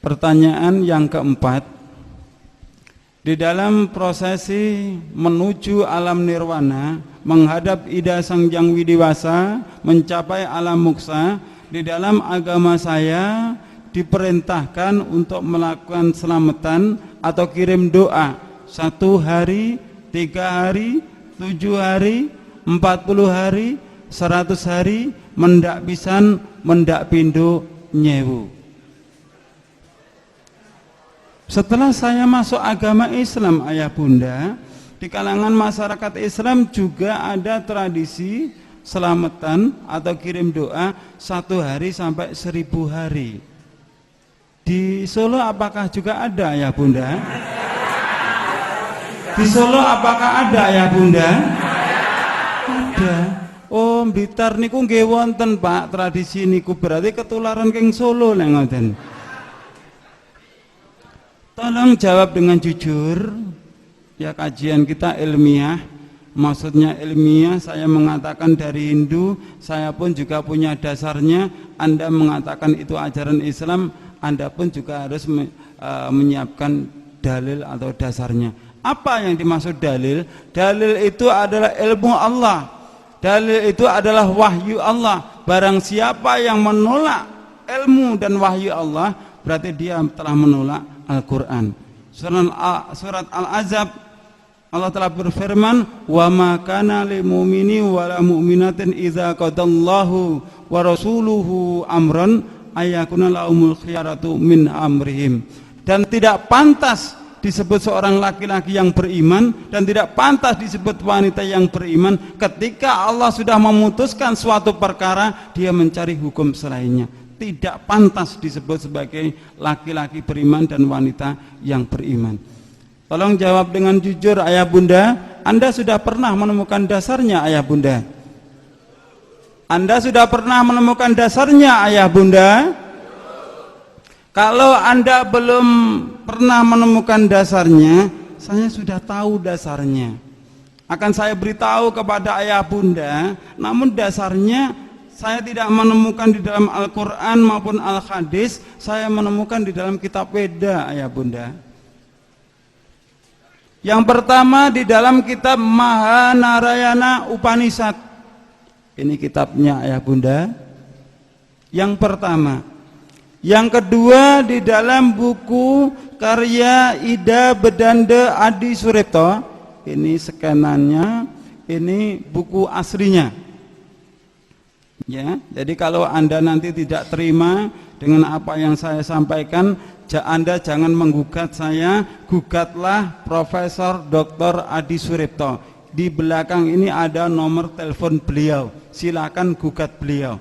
Pertanyaan yang keempat, di dalam prosesi menuju alam nirwana, menghadap Ida Sang Hyang Widiwasa, mencapai alam moksa, di dalam agama saya diperintahkan untuk melakukan selamatan atau kirim doa 1 hari, 3 hari, 7 hari, 40 hari, 100 hari, mendak pisan, mendak pindo, nyewu. Setelah saya masuk agama Islam, ayah bunda, di kalangan masyarakat Islam juga ada tradisi selamatan atau kirim doa 1 hari sampai 1000 hari. Di Solo apakah juga ada, ayah bunda? Di Solo apakah ada, ayah bunda? Ada. Oh, Blitar niku nggih wonten, Pak, tradisi niku, berarti ketularan keng Solo lek ngoten. Tolong jawab dengan jujur. Ya, kajian kita ilmiah. Maksudnya ilmiah, saya mengatakan dari Hindu, saya pun juga punya dasarnya. Anda mengatakan itu ajaran Islam, Anda pun juga harus menyiapkan dalil atau dasarnya. Apa yang dimaksud dalil? Dalil itu adalah ilmu Allah. Dalil itu adalah wahyu Allah. Barang siapa yang menolak ilmu dan wahyu Allah, berarti dia telah menolak Al-Quran. Surat Al-Azab, Allah telah berfirman, wa ma kana lil mu'mini wa la mu'minatin idza qadallahu wa rasuluhu amran ayakuna lahumul khiyaratu min amrihim. Dan tidak pantas disebut seorang laki-laki yang beriman, dan tidak pantas disebut wanita yang beriman ketika Allah sudah memutuskan suatu perkara, dia mencari hukum selainnya. Tidak pantas disebut sebagai laki-laki beriman dan wanita yang beriman. Tolong jawab dengan jujur, ayah bunda. Anda sudah pernah menemukan dasarnya, ayah bunda? Anda sudah pernah menemukan dasarnya, ayah bunda? Kalau Anda belum pernah menemukan dasarnya, saya sudah tahu dasarnya. Akan saya beritahu kepada ayah bunda, namun dasarnya saya tidak menemukan di dalam Al-Quran maupun Al-Hadis, saya menemukan di dalam kitab Weda, ayah bunda. Yang pertama di dalam kitab Mahanarayana Upanishad. Ini kitabnya, ayah bunda. Yang pertama. Yang kedua di dalam buku karya Ida Bedanda Adi Suripto. Ini skenannya, ini buku aslinya. Ya, jadi kalau Anda nanti tidak terima dengan apa yang saya sampaikan, Anda jangan menggugat saya, gugatlah Profesor Dr. Adi Suripto. Di belakang ini ada nomor telepon beliau, silakan gugat beliau.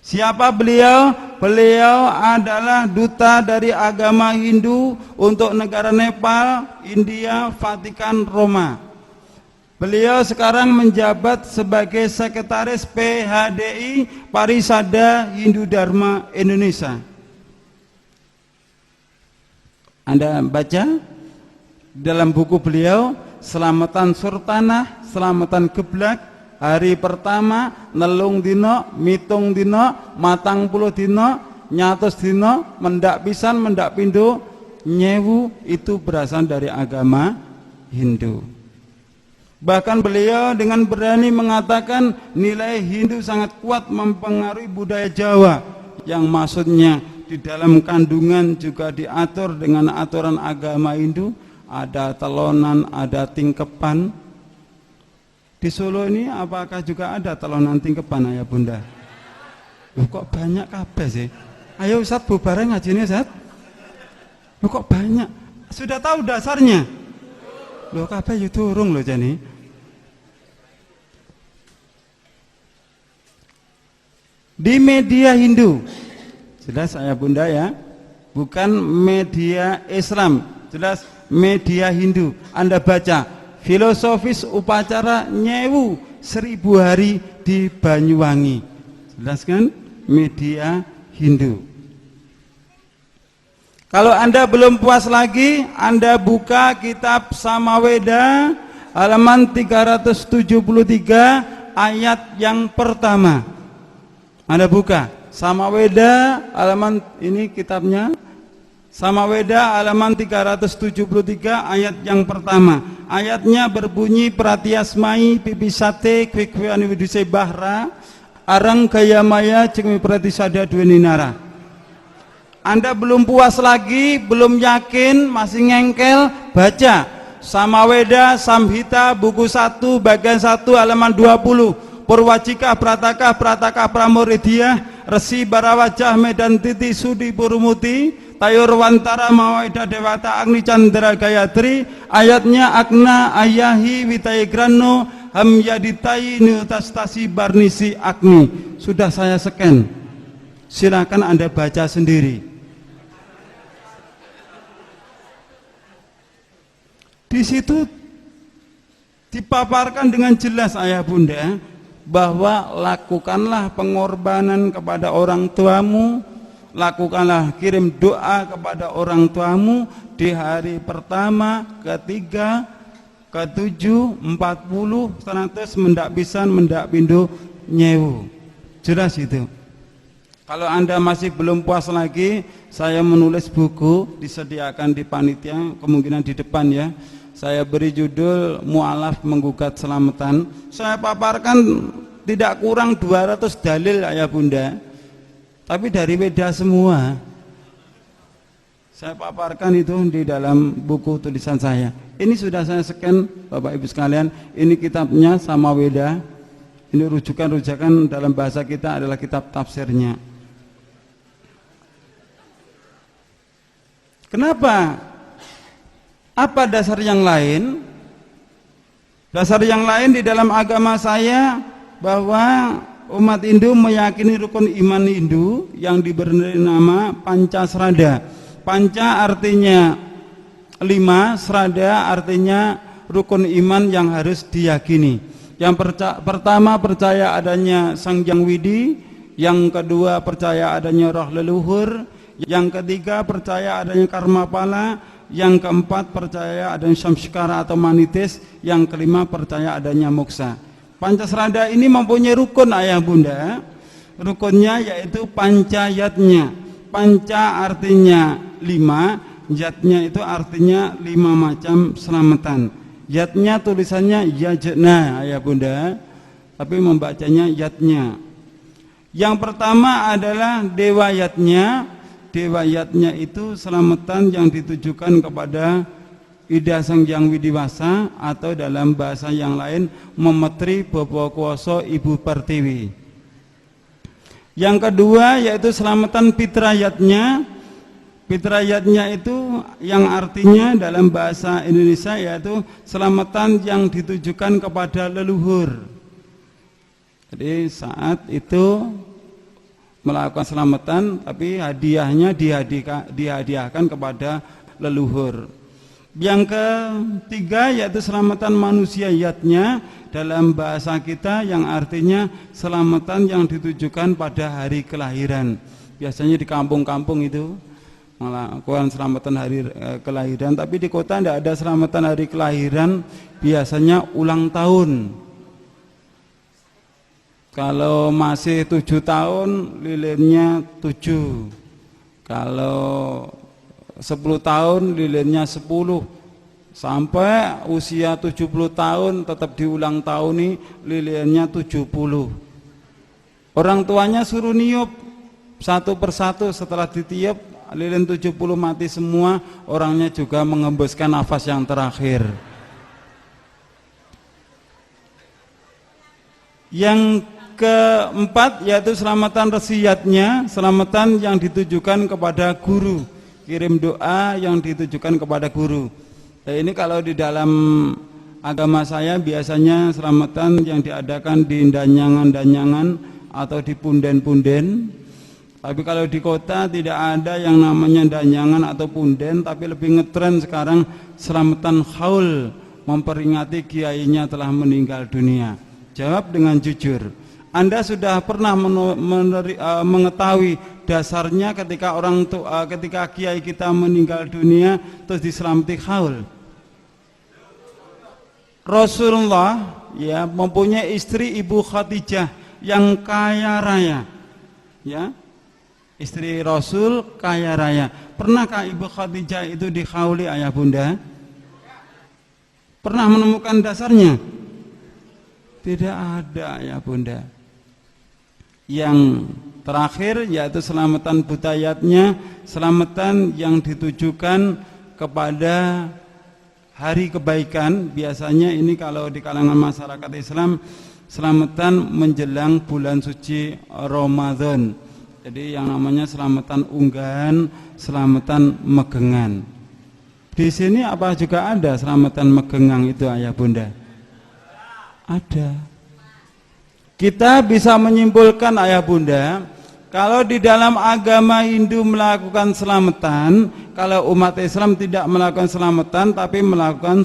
Siapa beliau? Beliau adalah duta dari agama Hindu untuk negara Nepal, India, Vatikan, Roma. Beliau sekarang menjabat sebagai sekretaris PHDI Parisada Hindu Dharma Indonesia. Anda baca dalam buku beliau, Selamatan Surtanah, Selamatan Geblak, hari pertama, nelung dino, mitung dino, matang puluh dino, nyatus dino, mendak pisan, mendak pindo, nyewu, itu berasal dari agama Hindu. Bahkan beliau dengan berani mengatakan nilai Hindu sangat kuat mempengaruhi budaya Jawa, yang maksudnya di dalam kandungan juga diatur dengan aturan agama Hindu, ada telonan, ada tingkepan. Di Solo ini apakah juga ada telonan tingkepan, ayah bunda? Loh, kok banyak kabeh sih? Ayo Ustaz bubareng ngajine Ustaz. Loh, kok banyak? Sudah tahu dasarnya? Loh, kabeh yo durung lho jane. Di media Hindu, jelas ayah bunda ya, bukan media Islam, jelas media Hindu. Anda baca filosofis upacara nyewu 1000 hari di Banyuwangi, jelas kan, media Hindu. Kalau Anda belum puas lagi, Anda buka kitab Samaweda halaman 373 ayat yang pertama. Anda buka Samaweda halaman, ini kitabnya Samaweda halaman 373 ayat yang pertama. Ayatnya berbunyi pratiasmai pipisate kwekweani widuse bahra arang gaya maya ceng pratisada duweninara. Anda belum puas lagi, belum yakin, masih ngengkel, baca Samaweda Samhita buku 1 bagian 1 halaman 20. Purwajika Prataka Prataka Pramuridia Resi Barawajah Medan Titi Sudi Purumuti Tayur Wantara Mawaida Dewata Agni Chandra Gayatri. Ayatnya Agna Ayahi Witayigrano Hamyaditai Nutastasi Barnisi Agni. Sudah saya scan, silakan Anda baca sendiri. Di situ dipaparkan dengan jelas ayah bunda bahwa lakukanlah pengorbanan kepada orang tuamu, lakukanlah kirim doa kepada orang tuamu di hari pertama, ketiga, ketujuh, 40, 100 mendak pisan mendak pindo nyewu. Jelas itu. Kalau Anda masih belum puas lagi, saya menulis buku, disediakan di panitia, kemungkinan di depan ya. Saya beri judul Mu'alaf Menggugat Selamatan. Saya paparkan tidak kurang 200 dalil ayah bunda, tapi dari Weda semua. Saya paparkan itu di dalam buku tulisan saya. Ini sudah saya scan Bapak Ibu sekalian. Ini kitabnya Samaweda. Ini rujukan-rujukan dalam bahasa kita adalah kitab tafsirnya. Kenapa? Apa dasar yang lain? Dasar yang lain di dalam agama saya bahwa umat Hindu meyakini rukun iman Hindu yang diberi nama Pancasrada. Panca artinya 5, Srada artinya rukun iman yang harus diyakini. Yang pertama percaya adanya Sang Hyang Widi, yang kedua percaya adanya roh leluhur, yang ketiga percaya adanya karma pala, yang keempat percaya adanya samskara atau manitis, yang kelima percaya adanya moksa. Pancasrada ini mempunyai rukun ayah bunda. Rukunnya yaitu pancayatnya. Panca artinya 5, yatnya itu artinya 5 macam selamatan. Yatnya tulisannya yajna ayah bunda, tapi membacanya yatnya. Yang pertama adalah dewa yatnya. Dewa yatnya itu selamatan yang ditujukan kepada Ida Sang Hyang Widiwasa, atau dalam bahasa yang lain Memetri Bobo Kuoso Ibu Pertiwi. Yang kedua yaitu selamatan Pitrayatnya. Pitrayatnya itu yang artinya dalam bahasa Indonesia yaitu selamatan yang ditujukan kepada leluhur. Jadi saat itu melakukan selamatan, tapi hadiahnya dihadiahkan kepada leluhur. Yang ketiga yaitu selamatan manusia yatnya, dalam bahasa kita yang artinya selamatan yang ditujukan pada hari kelahiran. Biasanya di kampung-kampung itu melakukan selamatan hari kelahiran, tapi di kota tidak ada selamatan hari kelahiran, biasanya ulang tahun. Kalau masih 7 tahun lilinnya 7, kalau 10 tahun lilinnya 10, sampai usia 70 tahun tetap diulang tahun lilinnya 70. Orang tuanya suruh niup satu persatu, setelah ditiup lilin 70 mati semua, orangnya juga mengembuskan nafas yang terakhir. Yang keempat yaitu selamatan resiyatnya, selamatan yang ditujukan kepada guru, kirim doa yang ditujukan kepada guru. Nah, ini kalau di dalam agama saya biasanya selamatan yang diadakan di danyangan-danyangan atau di punden-punden. Tapi kalau di kota tidak ada yang namanya danyangan atau punden, tapi lebih ngetren sekarang selamatan haul, memperingati kiainya telah meninggal dunia. Jawab dengan jujur. Anda sudah pernah mengetahui dasarnya ketika kiai kita meninggal dunia terus diselamati haul? Rasulullah ya mempunyai istri Ibu Khadijah yang kaya raya, ya, Istri Rasul kaya raya. Pernahkah Ibu Khadijah itu dikhauli ayah bunda? Pernah menemukan dasarnya? Tidak ada ayah bunda. Yang terakhir yaitu selamatan budayatnya, selamatan yang ditujukan kepada hari kebaikan. Biasanya ini kalau di kalangan masyarakat Islam, selamatan menjelang bulan suci Ramadan. Jadi yang namanya selamatan unggahan, selamatan megengan. Di sini apa juga ada selamatan megengang itu ayah bunda? Ada. Kita bisa menyimpulkan ayah bunda, kalau di dalam agama Hindu melakukan selamatan, kalau umat Islam tidak melakukan selamatan tapi melakukan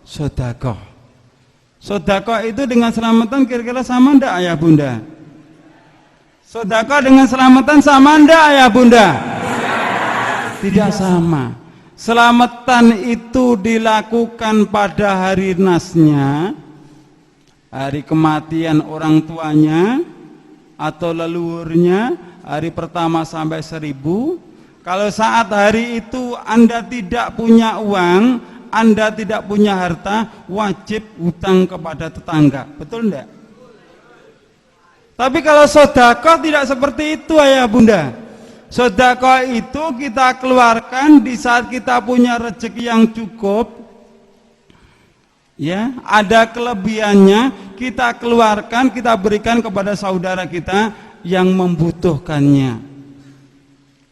sedekah. Sedekah itu dengan selamatan kira-kira sama enggak ayah bunda? Sedekah dengan selamatan sama enggak ayah bunda? Tidak sama. Selamatan itu dilakukan pada hari nasnya, hari kematian orang tuanya atau leluhurnya, hari pertama sampai 1000. Kalau saat hari itu Anda tidak punya uang, Anda tidak punya harta, wajib hutang kepada tetangga. Betul enggak? Tapi kalau sedekah tidak seperti itu ayah bunda. Sedekah itu kita keluarkan di saat kita punya rezeki yang cukup, ya, ada kelebihannya, kita keluarkan, kita berikan kepada saudara kita yang membutuhkannya.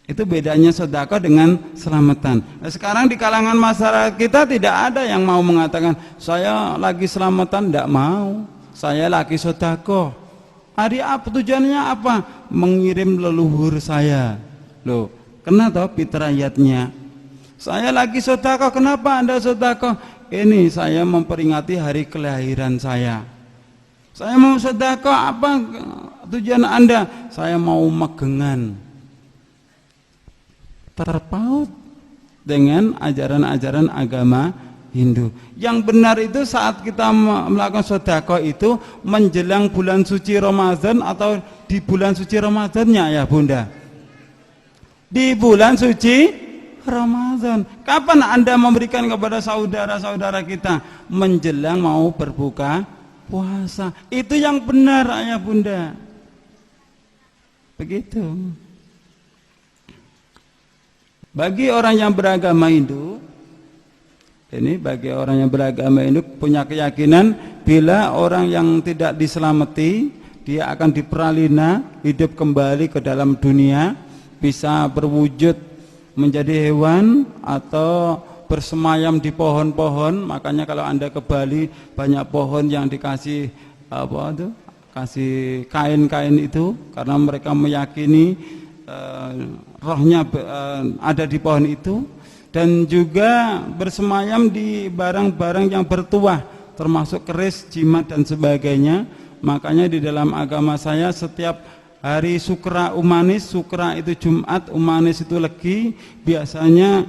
Itu bedanya sedekah dengan selamatan. Nah, sekarang di kalangan masyarakat kita tidak ada yang mau mengatakan saya lagi selamatan, tidak mau. Saya lagi sedekah. Hari apa tujuannya apa? Mengirim leluhur saya. Loh, kena toh fitrayatnya. Saya lagi sedekah, kenapa Anda sedekah? Ini saya memperingati hari kelahiran saya. Saya mau sedekah, apa tujuan Anda? Saya mau megengan. Terpaut dengan ajaran-ajaran agama Hindu. Yang benar itu saat kita melakukan sedekah itu menjelang bulan suci Ramadan atau di bulan suci Ramadannya ya bunda? Di bulan suci Ramadan. Kapan Anda memberikan kepada saudara-saudara kita? Menjelang mau berbuka puasa. Itu yang benar ayah bunda. Begitu. Bagi orang yang beragama Hindu, ini bagi orang yang beragama Hindu punya keyakinan bila orang yang tidak diselamati, dia akan diperalina, hidup kembali ke dalam dunia, bisa berwujud menjadi hewan atau bersemayam di pohon-pohon. Makanya kalau Anda ke Bali banyak pohon yang dikasih apa itu? Kasih kain-kain itu karena mereka meyakini rohnya ada di pohon itu. Dan juga bersemayam di barang-barang yang bertuah termasuk keris, jimat dan sebagainya. Makanya di dalam agama saya setiap hari Sukra Umanis, Sukra itu Jumat, Umanis itu Legi, biasanya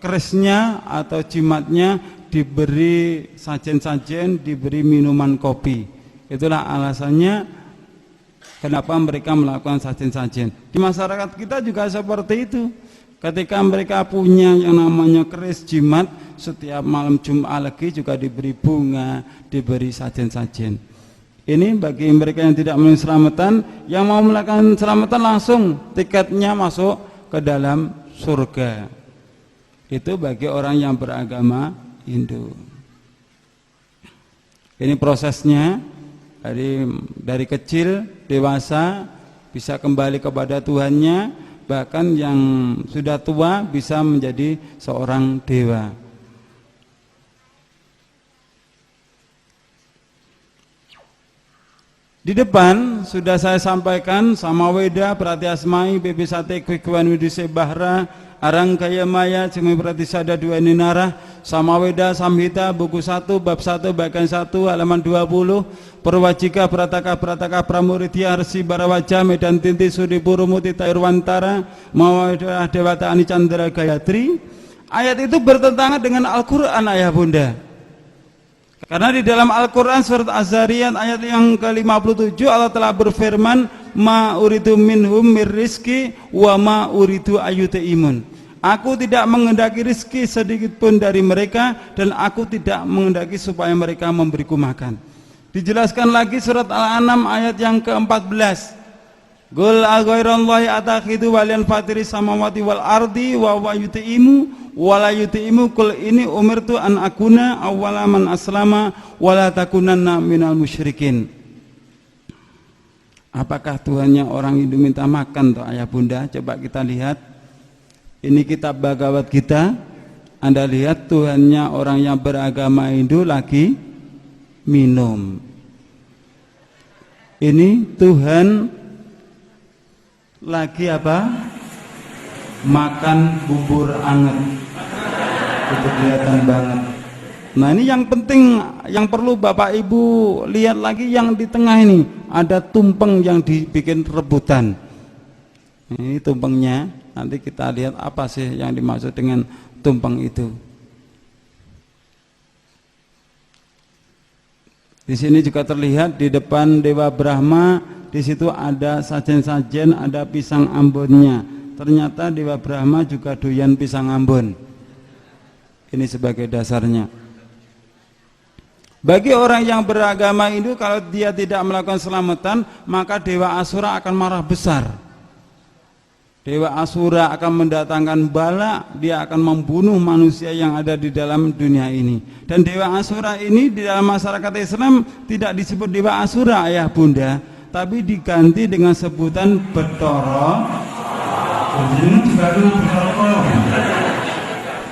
kerisnya atau jimatnya diberi sajen-sajen, diberi minuman kopi. Itulah alasannya kenapa mereka melakukan sajen-sajen. Di masyarakat kita juga seperti itu. Ketika mereka punya yang namanya keris jimat, setiap malam Jumat lagi juga diberi bunga, diberi sajen-sajen. Ini bagi mereka yang tidak melakukan selamatan, yang mau melakukan selamatan langsung tiketnya masuk ke dalam surga. Itu bagi orang yang beragama Hindu. Ini prosesnya dari kecil dewasa bisa kembali kepada Tuhannya. Bahkan yang sudah tua bisa menjadi seorang dewa. Di depan sudah saya sampaikan Samaweda, Pratyasmai, Bibisate, Kwikwan, Widise, Bahra, Arangkaya Maya, Cimi Pratisada, Dua Ninara, Samaweda, Samhita, buku 1, bab 1, bagian 1, halaman 20, Purwajika, Prataka, Pramuridya, Arsi, Barawaja, Medan Tinti, Sudi, Purumuti, Tairwantara, Mawada, Dewata, Ani, Chandra, Gayatri. Ayat itu bertentangan dengan Al-Quran ayah bunda. Karena di dalam Al-Quran surat Az-Zariyat ayat yang ke-57 Allah telah berfirman, ma uridu minhum mir rizki wa ma uridu ayutaimun. Aku tidak menghendaki rizki sedikit pun dari mereka dan aku tidak menghendaki supaya mereka memberiku makan. Dijelaskan lagi surat Al-An'am ayat yang ke-14. Qul aghairallahi atakhidu waliyan fatiris samawati wal ardi wa huwa yut'imu wa la yut'imu qul inni umirtu an akuna awwala man aslama wa la takunanna minal musyrikin. Apakah Tuhannya orang Hindu minta makan toh ayah bunda? Coba kita lihat. Ini kitab Bhagavad Gita. Anda lihat Tuhannya orang yang beragama Hindu lagi minum. Ini Tuhan lagi apa? Makan bubur anget. Itu kelihatan banget. Nah ini yang penting, yang perlu Bapak Ibu lihat lagi yang di tengah ini. Ada tumpeng yang dibikin rebutan. Ini tumpengnya. Nanti kita lihat apa sih yang dimaksud dengan tumpeng itu. Di sini juga terlihat di depan Dewa Brahma. Di situ ada sajen-sajen, ada pisang ambonnya. Ternyata Dewa Brahma juga doyan pisang ambon. Ini sebagai dasarnya. Bagi orang yang beragama Hindu, kalau dia tidak melakukan selamatan, maka Dewa Asura akan marah besar. Dewa Asura akan mendatangkan bala, dia akan membunuh manusia yang ada di dalam dunia ini. Dan Dewa Asura ini di dalam masyarakat Islam tidak disebut Dewa Asura ayah bunda, tapi diganti dengan sebutan Betara.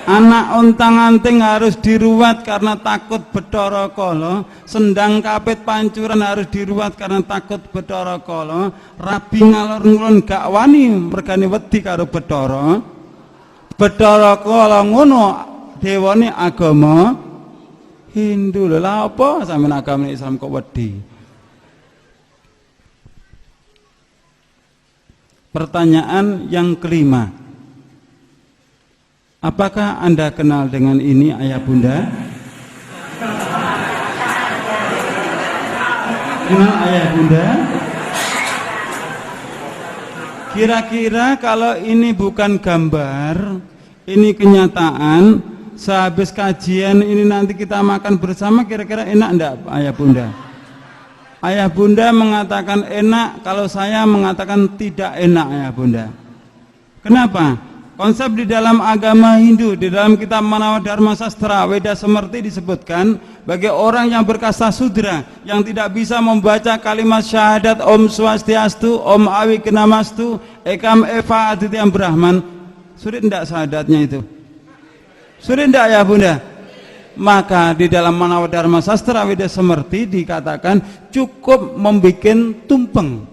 Anak ontang-anting harus diruat karena takut Betara Kala. Sendang kapit pancuran harus diruat karena takut Betara Kala. Rabi ngalor ngulon gak wani mergane wedi karo Betara. Betara Kala ngono dewane agama Hindu. Lha apa sampeyan agama Islam kok wedi? Pertanyaan yang kelima, apakah Anda kenal dengan ini ayah bunda? Kenal ayah bunda? Kira-kira kalau ini bukan gambar, ini kenyataan, sehabis kajian ini nanti kita makan bersama, kira-kira enak enggak ayah bunda? Ayah bunda mengatakan enak, kalau saya mengatakan tidak enak ayah bunda. Kenapa? Konsep di dalam agama Hindu, di dalam kitab Manawa Dharma Sastra Weda Semerti disebutkan bagi orang yang berkasta sudra yang tidak bisa membaca kalimat syahadat Om Swastiastu, Om Awikenamastu, Ekam Eva Adityam Brahman, sulit tidak syahadatnya itu? Sulit tidak ayah bunda? Maka di dalam Manawa Dharma Sastra Weda Semerti dikatakan cukup membuat tumpeng.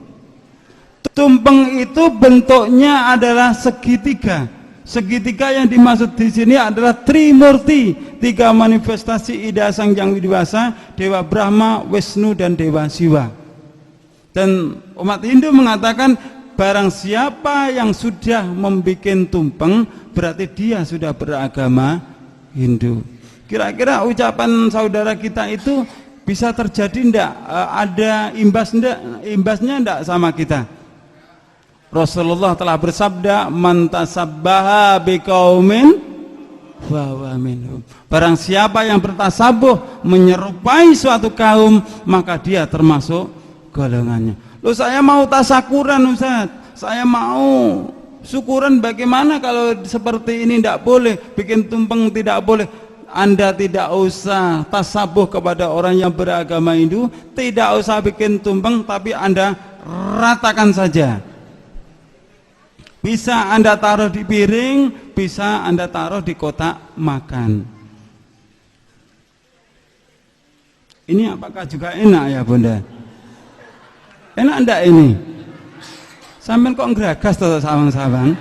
Tumpeng itu bentuknya adalah segitiga. Segitiga yang dimaksud di sini adalah Trimurti, tiga manifestasi Ida Sang Yang Widiwasa, Dewa Brahma, Wisnu dan Dewa Siwa. Dan umat Hindu mengatakan barang siapa yang sudah membuat tumpeng berarti dia sudah beragama Hindu. Kira-kira ucapan saudara kita itu bisa terjadi enggak? Ada imbasnya enggak sama kita? Rasulullah telah bersabda, "Man tasabbaha biqaumin fahuwa minhum." Barang siapa yang bertasabuh menyerupai suatu kaum, maka dia termasuk golongannya. Loh, saya mau tasakuran Ustaz. Saya mau syukuran, bagaimana kalau seperti ini tidak boleh, bikin tumpeng tidak boleh. Anda tidak usah tasabuh kepada orang yang beragama Hindu, tidak usah bikin tumpeng, tapi Anda ratakan saja. Bisa Anda taruh di piring, bisa Anda taruh di kotak makan. Ini apakah juga enak ya bunda? Enak enggak ini? Sampai kok ngeragas tuh sawang-sawang?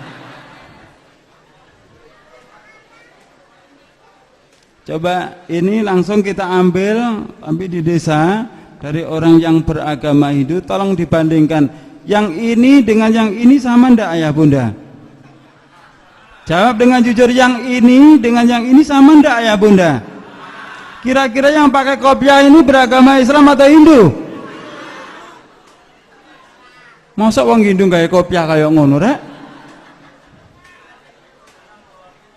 Coba ini langsung kita ambil, tapi di desa dari orang yang beragama Hindu, tolong dibandingkan yang ini dengan yang ini sama ndak ayah bunda? Jawab dengan jujur, yang ini dengan yang ini sama ndak ayah bunda? Kira-kira yang pakai kopiah ini beragama Islam atau Hindu? Masa wong Hindu gawe kopiah kaya ngono rek?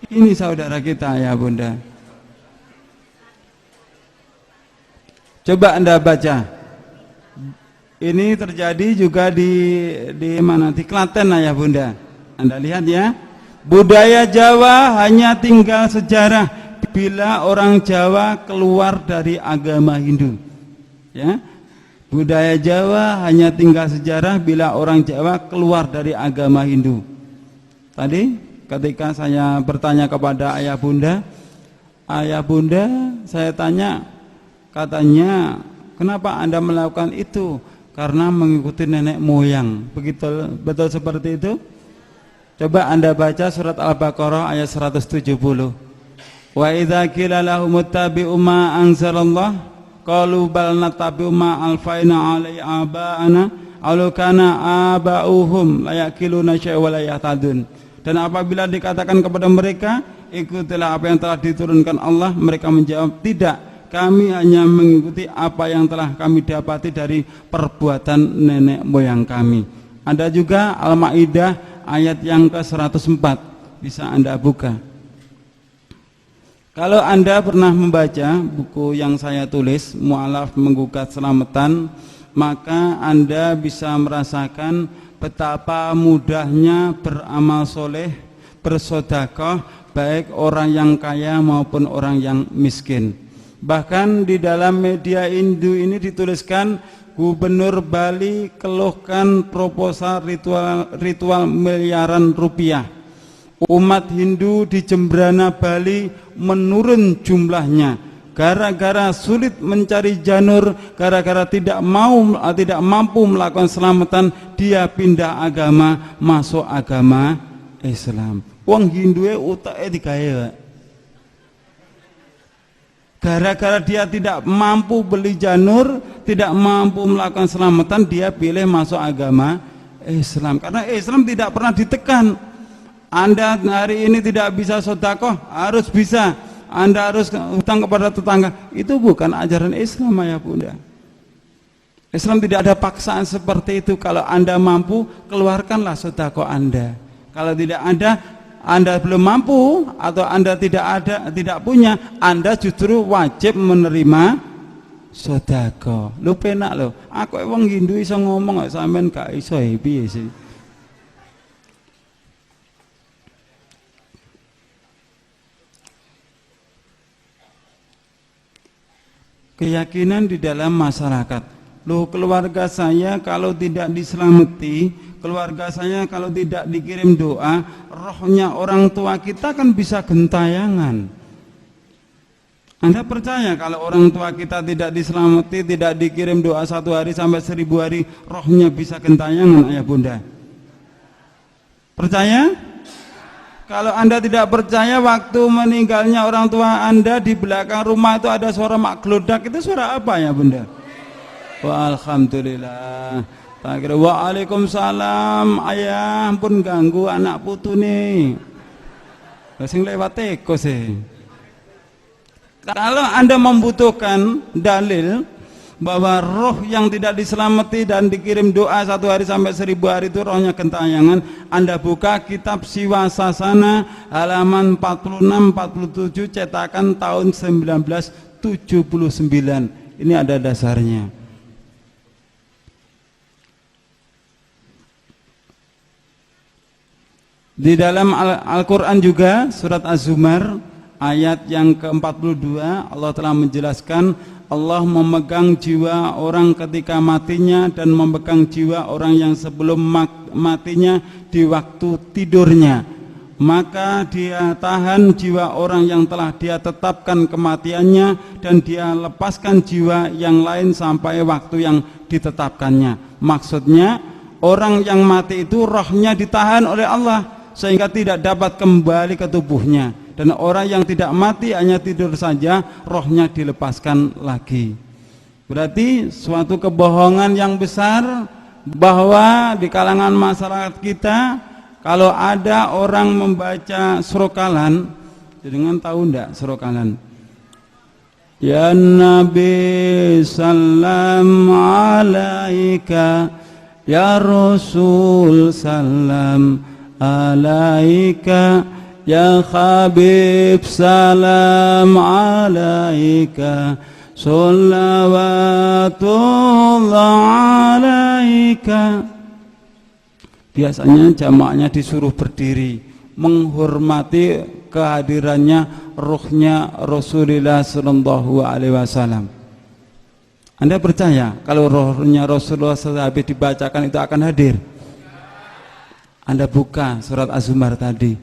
Ini saudara kita ya Bunda. Coba Anda baca. Ini terjadi juga di mana? Di Klaten ya Bunda. Anda lihat ya. Budaya Jawa hanya tinggal sejarah bila orang Jawa keluar dari agama Hindu. Ya. Budaya Jawa hanya tinggal sejarah bila orang Jawa keluar dari agama Hindu. Tadi ketika saya bertanya kepada ayah bunda, saya tanya, katanya, kenapa Anda melakukan itu? Karena mengikuti nenek moyang. Betul seperti itu? Coba Anda baca surat Al-Baqarah ayat 170. Wa idza qila lahum ittabi'u ma anzalallah qalu bal nattabi'u ma alfaina 'alai aba'ana aw kana aba'uhum la yaqiluna syai'a wa la yahtadun. Dan apabila dikatakan kepada mereka, ikutilah apa yang telah diturunkan Allah, mereka menjawab, tidak, kami hanya mengikuti apa yang telah kami dapati dari perbuatan nenek moyang kami. Ada juga Al-Maidah ayat yang ke-104, bisa Anda buka. Kalau Anda pernah membaca buku yang saya tulis, Mu'alaf Menggugat Selamatan, maka Anda bisa merasakan betapa mudahnya beramal soleh, bersedekah, baik orang yang kaya maupun orang yang miskin. Bahkan di dalam media Hindu ini dituliskan, Gubernur Bali keluhkan proposal ritual miliaran rupiah. Umat Hindu di Jembrana Bali menurun jumlahnya gara-gara sulit mencari janur, gara-gara tidak mampu melakukan selamatan, dia pindah agama, masuk agama Islam. Wong Hindu utake digawe. Gara-gara dia tidak mampu beli janur, tidak mampu melakukan selamatan, dia pilih masuk agama Islam. Karena Islam tidak pernah ditekan. Anda hari ini tidak bisa sedekah, harus bisa. Anda harus hutang kepada tetangga. Itu bukan ajaran Islam ya Bunda. Islam tidak ada paksaan seperti itu. Kalau Anda mampu, keluarkanlah sedekah Anda. Kalau tidak ada, Anda belum mampu atau Anda tidak punya, Anda justru wajib menerima sedekah. Lu penak lo. Aku wong Hindu iso ngomong kok sampean gak iso piye sih? Keyakinan di dalam masyarakat. Loh, keluarga saya kalau tidak diselamati, keluarga saya kalau tidak dikirim doa, rohnya orang tua kita kan bisa gentayangan. Anda percaya kalau orang tua kita tidak diselamati, tidak dikirim doa 1 hari sampai 1000 hari, rohnya bisa gentayangan, ayah bunda? Percaya? Kalau Anda tidak percaya, waktu meninggalnya orang tua Anda di belakang rumah itu ada suara mak gelodak, itu suara apa ya bunda? Wah, alhamdulillah. Waalaikumsalam, ayah pun ganggu anak putu nih. Sing lewat teko sih. Kalau Anda membutuhkan dalil bahwa roh yang tidak diselamati dan dikirim doa 1 hari sampai 1000 hari itu rohnya gentayangan, Anda buka kitab Siwa Sasana halaman 46-47 cetakan tahun 1979. Ini ada dasarnya. Di dalam Al-Quran juga surat Az-Zumar ayat yang ke-42 Allah telah menjelaskan, Allah memegang jiwa orang ketika matinya dan memegang jiwa orang yang sebelum matinya di waktu tidurnya. Maka dia tahan jiwa orang yang telah dia tetapkan kematiannya dan dia lepaskan jiwa yang lain sampai waktu yang ditetapkannya. Maksudnya orang yang mati itu rohnya ditahan oleh Allah sehingga tidak dapat kembali ke tubuhnya. Dan orang yang tidak mati hanya tidur saja, rohnya dilepaskan lagi. Berarti suatu kebohongan yang besar bahwa di kalangan masyarakat kita, kalau ada orang membaca surokalan, dengan tahu enggak surokalan? Ya Nabi salam alaika, ya Rasul salam alaika, ya Habib salam alaika, sholawatullah alaika. Biasanya jamaahnya disuruh berdiri menghormati kehadirannya ruhnya Rasulullah sallallahu alaihi wasallam. Anda percaya kalau rohnya Rasulullah habis dibacakan itu akan hadir? Anda buka surat Az-Zumar tadi,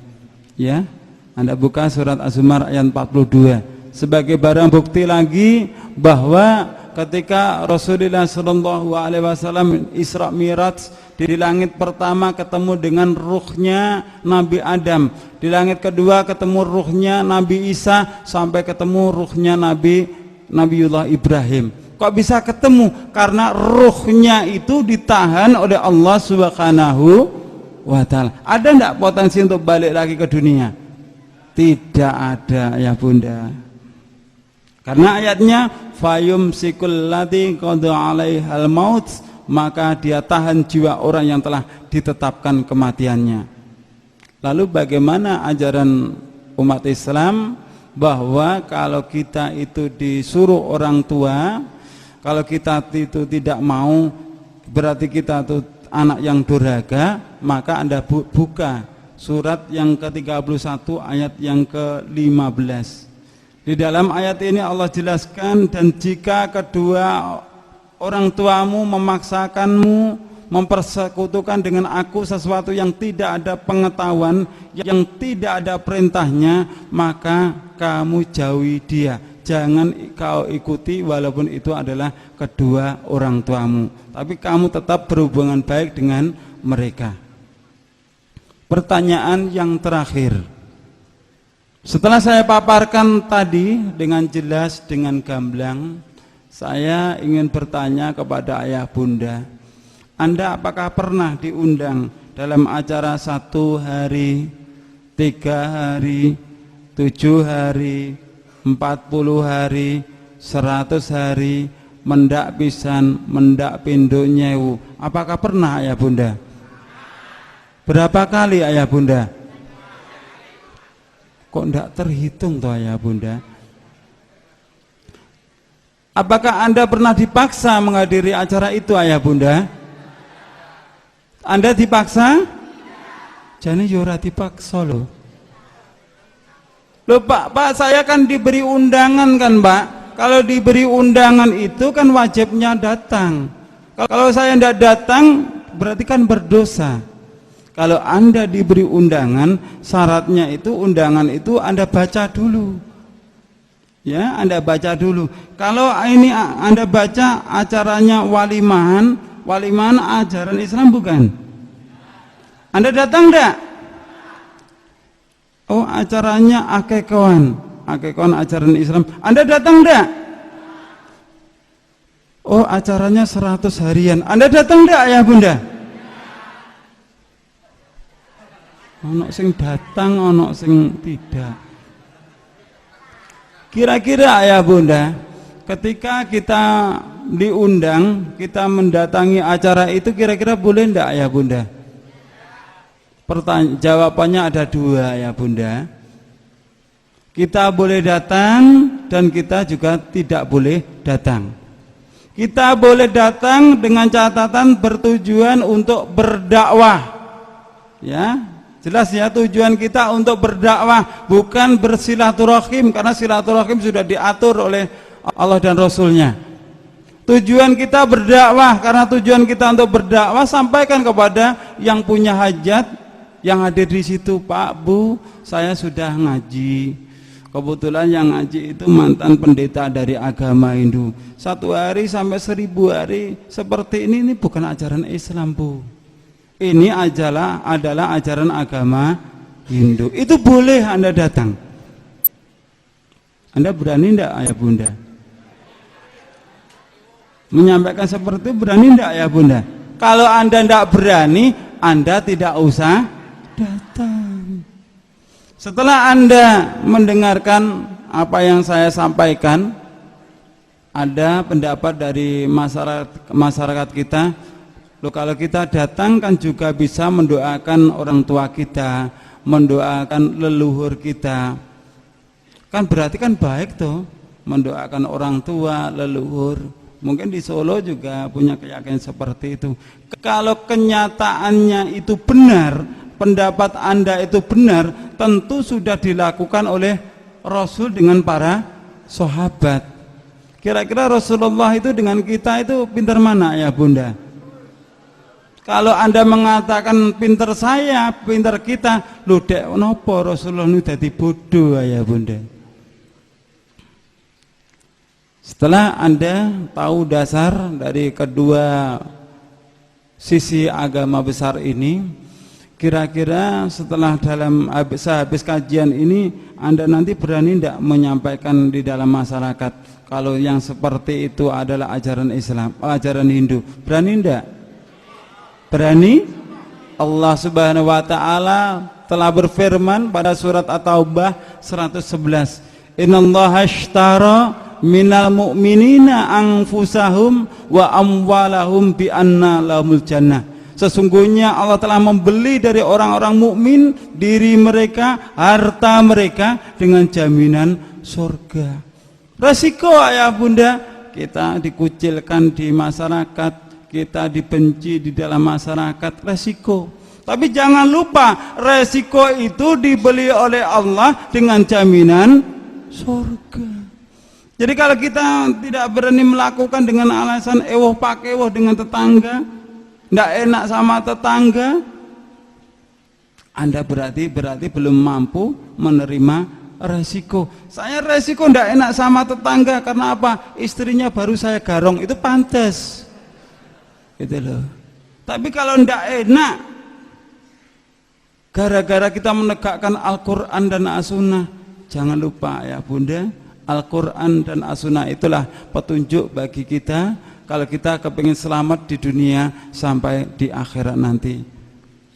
ya. Anda buka surat Az-Zumar ayat 42 sebagai barang bukti lagi bahwa ketika Rasulullah sallallahu alaihi wasallam Isra Mi'raj, di langit pertama ketemu dengan ruhnya Nabi Adam, di langit kedua ketemu ruhnya Nabi Isa, sampai ketemu ruhnya Nabiullah Ibrahim. Kok bisa ketemu? Karena ruhnya itu ditahan oleh Allah Subhanahu wa ta'ala. Ada enggak potensi untuk balik lagi ke dunia? Tidak ada ya Bunda. Karena ayatnya fayumsikul ladzi qada 'alaihal maut, maka dia tahan jiwa orang yang telah ditetapkan kematiannya. Lalu bagaimana ajaran umat Islam bahwa kalau kita itu disuruh orang tua, kalau kita itu tidak mau, berarti kita itu anak yang durhaka. Maka Anda buka surat yang ke-31 ayat yang ke-15. Di dalam ayat ini Allah jelaskan, dan jika kedua orang tuamu memaksakanmu mempersekutukan dengan aku sesuatu yang tidak ada pengetahuan, yang tidak ada perintahnya, maka kamu jauhi dia. Jangan kau ikuti walaupun itu adalah kedua orang tuamu, tapi kamu tetap berhubungan baik dengan mereka. Pertanyaan yang terakhir, setelah saya paparkan tadi dengan jelas, dengan gamblang, saya ingin bertanya kepada ayah bunda, Anda apakah pernah diundang dalam acara 1 hari, 3 hari, 7 hari, 40 hari, 100 hari, mendak pisan, mendak pindo nyewu? Apakah pernah ayah bunda? Berapa kali ayah bunda? Kok ndak terhitung toh ayah bunda? Apakah Anda pernah dipaksa menghadiri acara itu ayah bunda? Anda dipaksa? Jadi yura dipaksa loh. Loh Pak, saya kan diberi undangan kan Pak. Kalau diberi undangan itu kan wajibnya datang. Kalau saya tidak datang berarti kan berdosa. Kalau Anda diberi undangan, syaratnya itu undangan itu Anda baca dulu. Ya, Anda baca dulu. Kalau ini Anda baca acaranya walimahan ajaran Islam bukan? Anda datang enggak? Oh, acaranya akekawan ajaran Islam. Anda datang enggak? Oh, acaranya 100 harian. Anda datang enggak ayah bunda? Ono sing datang, ono sing tidak. Kira-kira ayah bunda, ketika kita diundang, kita mendatangi acara itu, kira-kira boleh enggak ayah bunda? Jawabannya ada 2 ya bunda. Kita boleh datang dan kita juga tidak boleh datang. Kita boleh datang dengan catatan bertujuan untuk berdakwah, ya jelas ya, tujuan kita untuk berdakwah, bukan bersilaturahim, karena silaturahim sudah diatur oleh Allah dan Rasulnya. Tujuan kita berdakwah, karena tujuan kita untuk berdakwah, sampaikan kepada yang punya hajat, yang hadir di situ. Pak, Bu, saya sudah ngaji. Kebetulan yang ngaji itu mantan pendeta dari agama Hindu. 1 hari sampai 1000 hari seperti ini bukan ajaran Islam, Bu. Ini adalah ajaran agama Hindu. Itu boleh Anda datang. Anda berani enggak ayah bunda? Menyampaikan seperti itu berani enggak ayah bunda? Kalau Anda enggak berani, Anda tidak usah datang. Setelah Anda mendengarkan apa yang saya sampaikan, ada pendapat dari masyarakat kita, Loh, kalau kita datang kan juga bisa mendoakan orang tua kita, mendoakan leluhur kita. Kan berarti kan baik tuh mendoakan orang tua, leluhur. Mungkin di Solo juga punya keyakinan seperti itu. Kalau kenyataannya itu benar, pendapat Anda itu benar, tentu sudah dilakukan oleh Rasul dengan para sahabat. Kira-kira Rasulullah itu dengan kita itu pintar mana ya Bunda? Kalau Anda mengatakan pintar saya, pintar kita, lu dek nopo Rasulullah ini jadi bodoh ya Bunda. Setelah Anda tahu dasar dari kedua sisi agama besar ini, kira-kira setelah sehabis kajian ini Anda nanti berani tidak menyampaikan di dalam masyarakat kalau yang seperti itu adalah ajaran Islam, ajaran Hindu? Berani tidak? Berani? Allah Subhanahu wa taala telah berfirman pada surat At-Taubah 111, "Innallaha ashtara minal mu'minina anfusahum wa amwalahum bi anna lahumul jannah." Sesungguhnya Allah telah membeli dari orang-orang mukmin diri mereka, harta mereka dengan jaminan surga. Resiko ya Bunda, kita dikucilkan di masyarakat, kita dibenci di dalam masyarakat, resiko. Tapi jangan lupa, resiko itu dibeli oleh Allah dengan jaminan surga. Jadi kalau kita tidak berani melakukan dengan alasan ewoh pakewoh dengan tetangga, tidak enak sama tetangga, Anda berarti belum mampu menerima resiko. Saya resiko tidak enak sama tetangga karena apa? Istrinya baru saya garong, itu pantas, gitu loh. Tapi kalau tidak enak gara-gara kita menegakkan Al-Quran dan As-Sunnah, jangan lupa ya Bunda, Al-Quran dan As-Sunnah itulah petunjuk bagi kita kalau kita kepingin selamat di dunia sampai di akhirat nanti.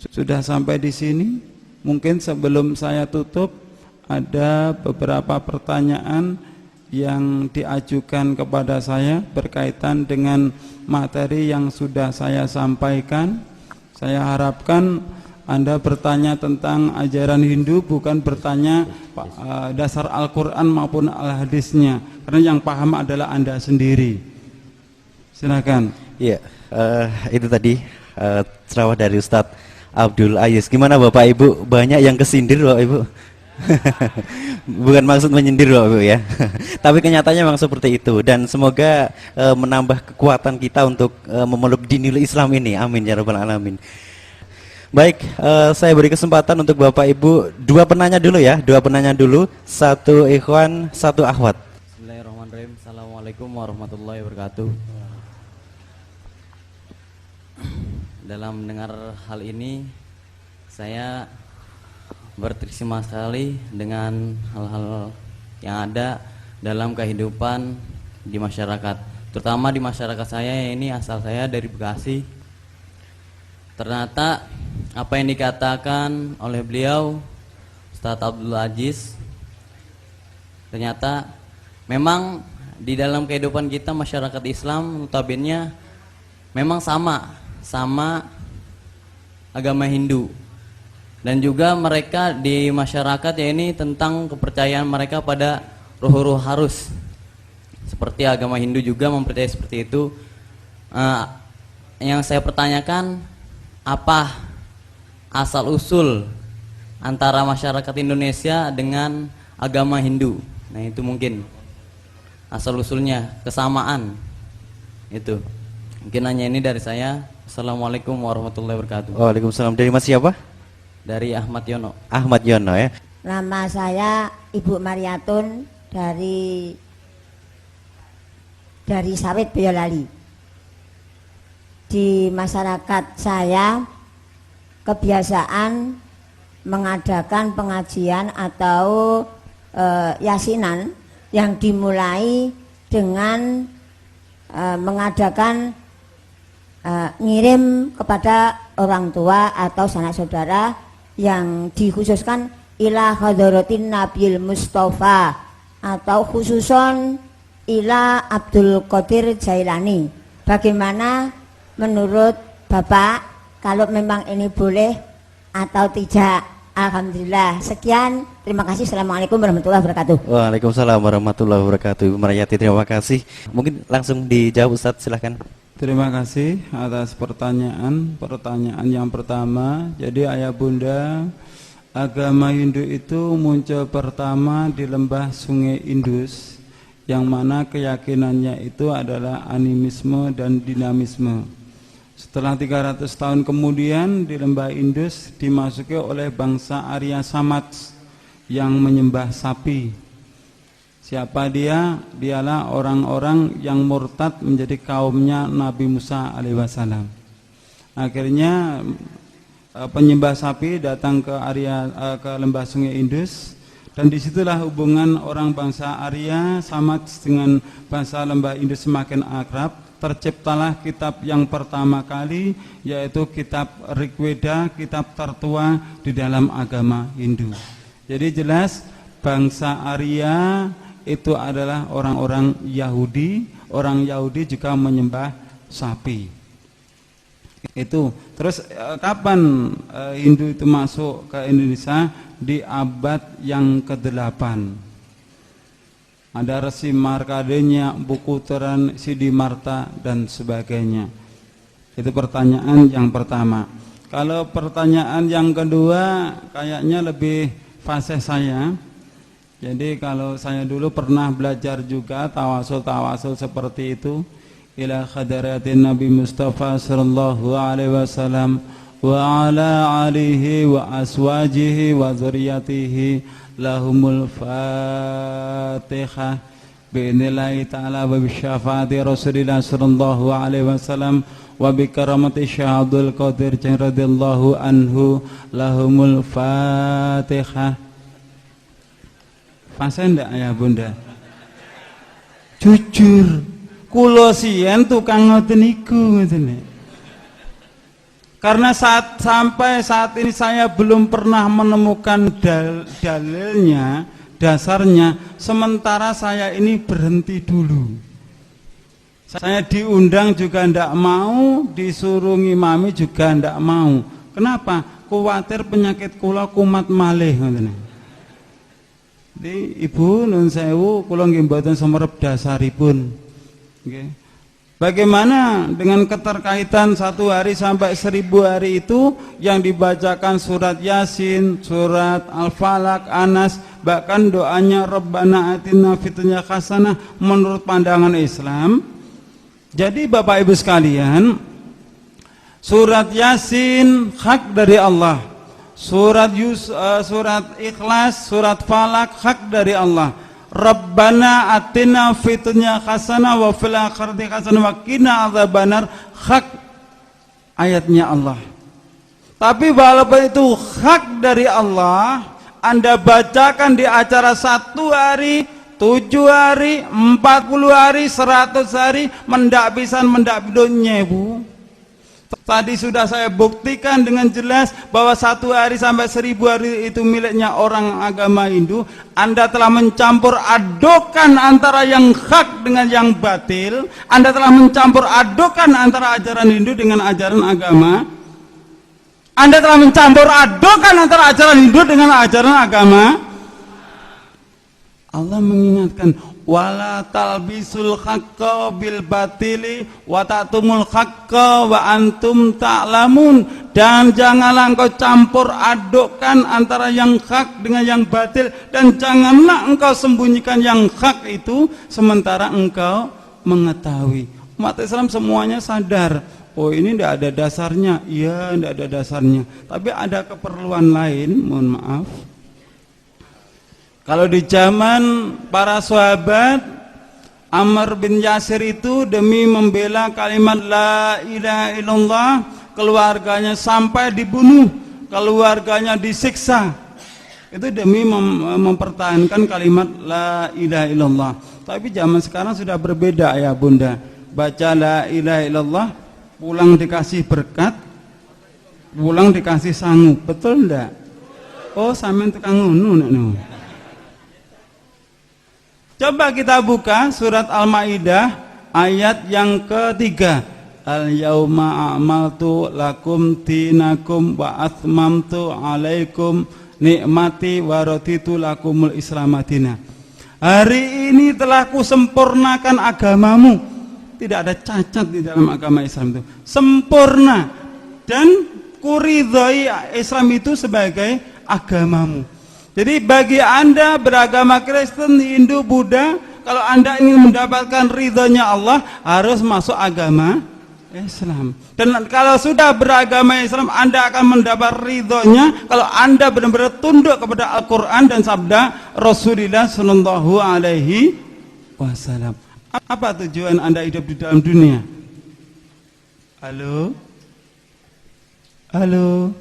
Sudah sampai di sini. Mungkin sebelum saya tutup, ada beberapa pertanyaan yang diajukan kepada saya berkaitan dengan materi yang sudah saya sampaikan. Saya harapkan Anda bertanya tentang ajaran Hindu, bukan bertanya dasar Al-Quran maupun Al-Hadisnya, karena yang paham adalah Anda sendiri. Silakan. Iya, itu tadi ceramah dari Ustadz Abdul Aziz. Gimana Bapak Ibu? Banyak yang kesindir Bapak Ibu. Bukan maksud menyindir Bapak Ibu ya. Tapi kenyataannya memang seperti itu, dan semoga menambah kekuatan kita untuk memeluk dinul Islam ini. Amin ya rabbal alamin. Baik, saya beri kesempatan untuk Bapak Ibu dua penanya dulu ya, satu ikhwan, satu akhwat. Bismillahirrahmanirrahim. Assalamualaikum warahmatullahi wabarakatuh. Dalam mendengar hal ini, saya berterima sekali dengan hal-hal yang ada dalam kehidupan di masyarakat, terutama di masyarakat saya. Ini asal saya dari Bekasi. Ternyata apa yang dikatakan oleh beliau Ustadz Abdul Aziz, ternyata memang di dalam kehidupan kita masyarakat Islam notabene memang sama agama Hindu. Dan juga mereka di masyarakat ya ini tentang kepercayaan mereka pada ruh-ruh harus. Seperti agama Hindu juga mempercayai seperti itu. Yang saya pertanyakan, apa asal usul antara masyarakat Indonesia dengan agama Hindu? Nah itu mungkin asal usulnya, kesamaan itu. Mungkin hanya ini dari saya. Assalamualaikum warahmatullahi wabarakatuh. Waalaikumsalam. Dari Mas siapa? Dari Ahmad Yono. Ahmad Yono ya. Nama saya Ibu Mariatun dari Sawit Boyolali. Di masyarakat saya kebiasaan mengadakan pengajian atau yasinan yang dimulai dengan mengadakan ngirim kepada orang tua atau sanak saudara yang dikhususkan ila hadratin Nabil Mustafa atau khususon ila Abdul Qadir Jailani. Bagaimana menurut Bapak, kalau memang ini boleh atau tidak. Alhamdulillah. Sekian, terima kasih. Assalamualaikum warahmatullahi wabarakatuh. Waalaikumsalam warahmatullahi wabarakatuh. Ibu Marayati, terima kasih. Mungkin langsung dijawab Ustadz, silahkan. Terima kasih atas pertanyaan. Pertanyaan yang pertama, jadi ayah bunda, agama Hindu itu muncul pertama di lembah Sungai Indus, yang mana keyakinannya itu adalah animisme dan dinamisme. Setelah 300 tahun kemudian di lembah Indus dimasuki oleh bangsa Arya Samaj yang menyembah sapi. Siapa dia? Dialah orang-orang yang murtad menjadi kaumnya Nabi Musa alaihissalam. Akhirnya penyembah sapi datang ke lembah Sungai Indus, dan disitulah hubungan orang bangsa Arya Samaj dengan bangsa lembah Indus semakin akrab. Terciptalah kitab yang pertama kali, yaitu kitab Rigveda, kitab tertua di dalam agama Hindu. Jadi jelas bangsa Arya itu adalah orang-orang Yahudi. Orang Yahudi juga menyembah sapi. Itu. Terus kapan Hindu itu masuk ke Indonesia? Di abad yang ke-8. Ada Resi Markadenya, Buku Teran, Siddhimarta, dan sebagainya. Itu pertanyaan yang pertama. Kalau pertanyaan yang kedua, kayaknya lebih fasih saya. Jadi kalau saya dulu pernah belajar juga tawasul seperti itu. Ila khadaratin Nabi Mustafa sallallahu alaihi wasallam wa ala alihi wa aswajihi wa zuriyatihi lahumul fatihah bi'inillahi ta'ala wa bisyafaati Rasulillah sallallahu alaihi wasallam wa bikaramati Syahadul Qadir radhiyallahu anhu lahumul fatihah. Fase ndak ya bunda? Jujur kula siyen tukang ngoten niku ngoten. Karena sampai saat ini saya belum pernah menemukan dalilnya, dasarnya, sementara saya ini berhenti dulu. Saya diundang juga ndak mau, disuruh ngimami juga ndak mau. Kenapa? Kuwatir penyakit kula kumat malih ngoten. Di Ibu nun sewu kula nggih mboten sumerep dasaripun. Nggih. Bagaimana dengan keterkaitan 1 hari sampai 1000 hari itu yang dibacakan surat Yasin, surat Al-Falaq, Anas, bahkan doanya Rabbana atina fid dunya hasanah menurut pandangan Islam. Jadi Bapak Ibu sekalian, surat Yasin hak dari Allah, surat Ikhlas, surat Falaq hak dari Allah. Rabbana atina fid dunya hasanah wa fil akhirati hasanah wa qina adzabannar hak ayatnya Allah. Tapi walaupun itu hak dari Allah, Anda bacakan di acara 1 hari, 7 hari, 40 hari, 100 hari, mendak pisan mendak bidonnya Bu. Tadi sudah saya buktikan dengan jelas bahwa 1 hari sampai 1000 hari itu miliknya orang agama Hindu. Anda telah mencampur adukan antara yang hak dengan yang batil. Anda telah mencampur adukan antara ajaran Hindu dengan ajaran agama. Anda telah mencampur adukan antara ajaran Hindu dengan ajaran agama. Allah mengingatkan, wala talbisul haqqa bil batili wa ta'tumul haqqa wa antum ta'lamun. Dan janganlah engkau campur adukkan antara yang hak dengan yang batil, dan janganlah engkau sembunyikan yang hak itu sementara engkau mengetahui. Umat Islam semuanya sadar, oh ini tidak ada dasarnya. Iya, tidak ada dasarnya, tapi ada keperluan lain. Mohon maaf, kalau di zaman para sahabat, Amr bin Yasir itu demi membela kalimat la ilaha illallah, keluarganya sampai dibunuh, keluarganya disiksa. Itu demi mempertahankan kalimat la ilaha illallah. Tapi zaman sekarang sudah berbeda ya Bunda. Baca la ilaha illallah, pulang dikasih berkat, pulang dikasih sangu. Betul enggak? Oh, sampean tukang ngono nek no. Coba kita buka surat Al-Maidah ayat yang ketiga. al-yauma a'maltu lakum dinakum wa atmamtu alaikum nikmati wa raditu lakumul Islam madina. Hari ini telah kusempurnakan agamamu. Tidak ada cacat di dalam agama Islam itu, sempurna, dan kuridhoi Islam itu sebagai agamamu. Jadi bagi Anda beragama Kristen, Hindu, Buddha, kalau Anda ingin mendapatkan ridhonya Allah, harus masuk agama Islam. Dan kalau sudah beragama Islam, Anda akan mendapat ridhonya kalau Anda benar-benar tunduk kepada Al-Quran dan sabda Rasulullah Sallallahu Alaihi Wasallam. Apa tujuan Anda hidup di dalam dunia? Halo? Halo?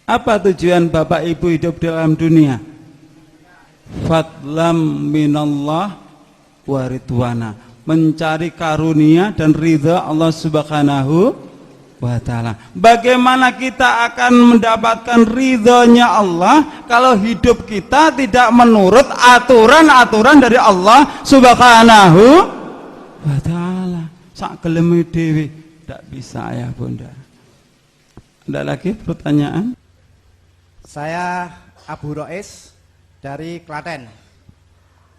Apa tujuan Bapak Ibu hidup di dalam dunia? Fadlam minallah wa ridwana, mencari karunia dan ridha Allah Subhanahu wa ta'ala. Bagaimana kita akan mendapatkan ridhonya Allah kalau hidup kita tidak menurut aturan-aturan dari Allah Subhanahu wa ta'ala? Sak geleme dewe tidak bisa ya Bunda. Ada lagi pertanyaan? Saya Abu Rois dari Klaten.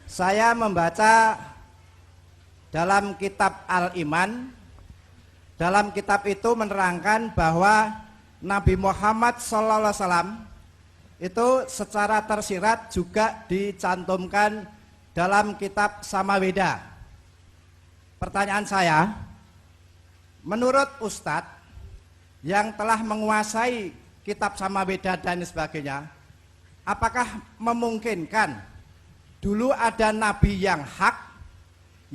Saya membaca dalam kitab Al-Iman. Dalam kitab itu menerangkan bahwa Nabi Muhammad SAW itu secara tersirat juga dicantumkan dalam kitab Samaweda. Pertanyaan saya, menurut Ustadz yang telah menguasai kitab Samaweda dan sebagainya, apakah memungkinkan dulu ada nabi yang hak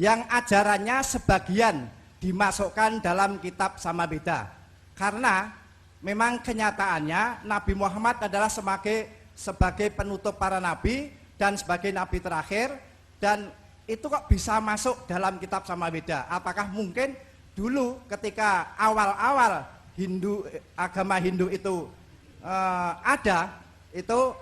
yang ajarannya sebagian dimasukkan dalam kitab Samaweda? Karena memang kenyataannya Nabi Muhammad adalah sebagai penutup para nabi dan sebagai nabi terakhir, dan itu kok bisa masuk dalam kitab Samaweda? Apakah mungkin dulu ketika awal-awal agama Hindu itu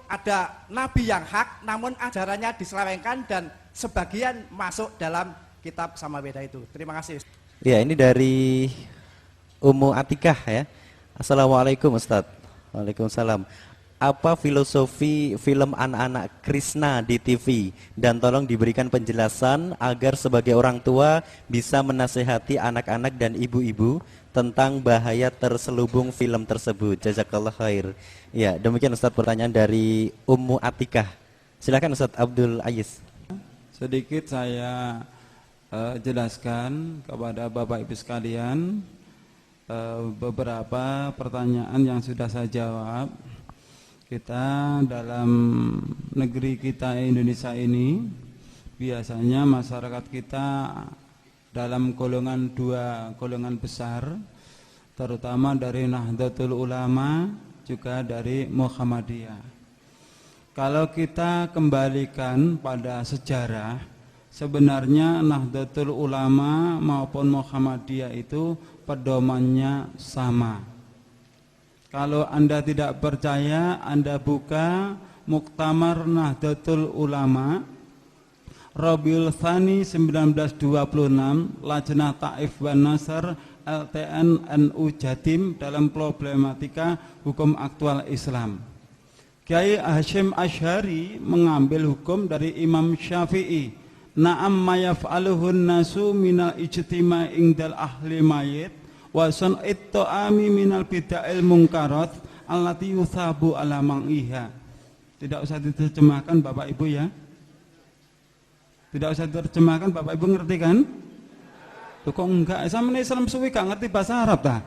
ada nabi yang hak namun ajarannya diselewengkan dan sebagian masuk dalam kitab Samaweda itu? Terima kasih. Ya, ini dari Ummu Atikah ya. Assalamualaikum Ustadz. Waalaikumsalam. Apa filosofi film anak-anak Krishna di TV, dan tolong diberikan penjelasan agar sebagai orang tua bisa menasehati anak-anak dan ibu-ibu tentang bahaya terselubung film tersebut. Jazakallah khair. Ya, demikian Ustadz pertanyaan dari Ummu Atikah. Silakan Ustadz Abdul Aziz. Sedikit saya jelaskan kepada Bapak Ibu sekalian beberapa pertanyaan yang sudah saya jawab. Kita dalam negeri kita Indonesia ini biasanya masyarakat kita dalam dua golongan besar, terutama dari Nahdlatul Ulama juga dari Muhammadiyah. Kalau kita kembalikan pada sejarah, sebenarnya Nahdlatul Ulama maupun Muhammadiyah itu pedomannya sama. Kalau Anda tidak percaya, Anda buka Muktamar Nahdlatul Ulama Rabiul Tsani 1926, Lajnah Taif wan Nasr LTN NU Jatim dalam problematika hukum aktual Islam. Kiai Hasyim Asy'ari mengambil hukum dari Imam Syafi'i. Na'am ma yaf'aluhun nasu minal ijtima' indal ahli mayit wa sun'it ta'ami minal bid'il munkarat allati yuthabu ala mang'iha. Tidak usah diterjemahkan Bapak Ibu ya. Tidak usah diterjemahkan Bapak Ibu, ngerti kan? Tuh kok enggak? Sama Islam suwi gak ngerti bahasa Arab dah.